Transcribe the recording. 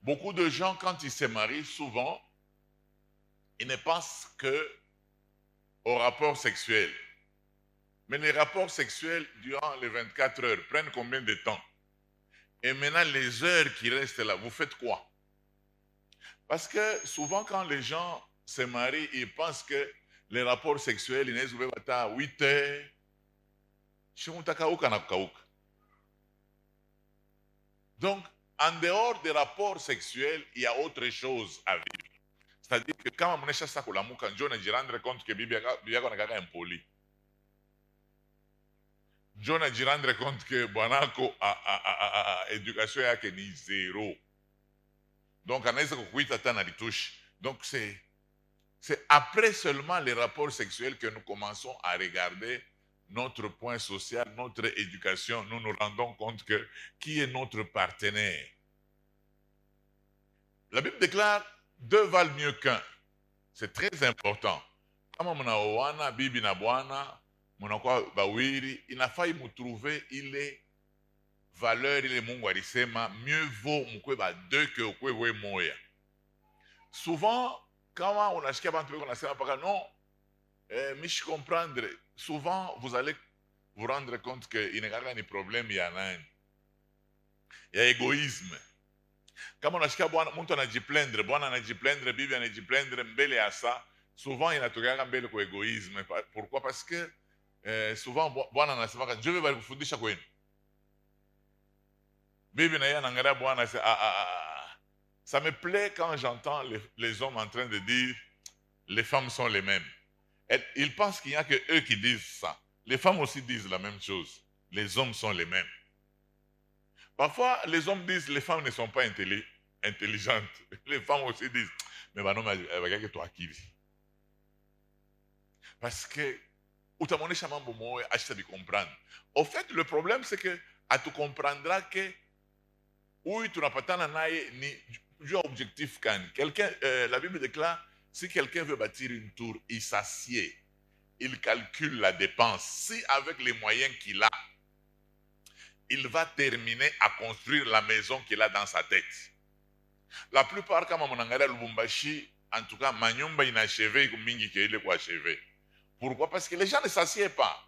Beaucoup de gens, quand ils se marient, souvent, ils ne pensent que au rapport sexuel. Mais les rapports sexuels durant les 24 heures prennent combien de temps? Et maintenant, les heures qui restent là, vous faites quoi? Parce que souvent, quand les gens se marient, ils pensent que les rapports sexuels, ils sont à 8 heures. Donc, en dehors des rapports sexuels, il y a autre chose à vivre. C'est-à-dire que quand on est ça, John a rendre compte que Bibi est impoli. John a rendre compte que Bonako a éducation yake ni zéro. Donc, anaweza kukuita tena litouche. Donc, c'est après seulement les rapports sexuels que nous commençons à regarder notre point social, notre éducation. Nous nous rendons compte que qui est notre partenaire. La Bible déclare deux valent mieux qu'un. C'est très important. Kama mnaoana bibi na bwana, mnakuwa bawili, inafai mutrouver ile valeur ile Mungu alisema mieux vaut mkwe ba deux que ukwe we moya. Souvent kama unasikia bantu beko nasema paka non, mishi comprendre, souvent vous allez vous rendre compte que inekaka ni problème ya nani? Ya égoïsme. Kama unasikia bwana mtu anajiplendre, bwana anajiplendre, bibi anajiplendre mbele ya saa, souvent inatokea mbele kwa égoïsme. Pourquoi? Parce que souvent bwana anasema Dieu veut kufundisha kwenu. Bibi na yeye anaangalia bwana anasema ça me plaît quand j'entends les hommes en train de dire les femmes sont les mêmes. Et ils pensent qu'il n'y a que eux qui disent ça. Les femmes aussi disent la même chose. Les hommes sont les mêmes. Parfois, les hommes disent les femmes ne sont pas intelligentes. Les femmes aussi disent, mais bah non, mais que toi qui vis. Parce que, utamonesha mambo moya, achita de comprendre. Au fait, le problème, c'est que, à tu comprendras que, oui, tu n'as pas tant ni du objectif can. Quelqu'un, la Bible déclare, si quelqu'un veut bâtir une tour, il s'assied, il calcule la dépense. Si avec les moyens qu'il a, il va terminer à construire la maison qu'il a dans sa tête. La plupart, quand on a Lubumbashi, en tout cas, Manyumba inachevé, mingi qu'il est achevé. Pourquoi? Parce que les gens ne s'assiedent pas.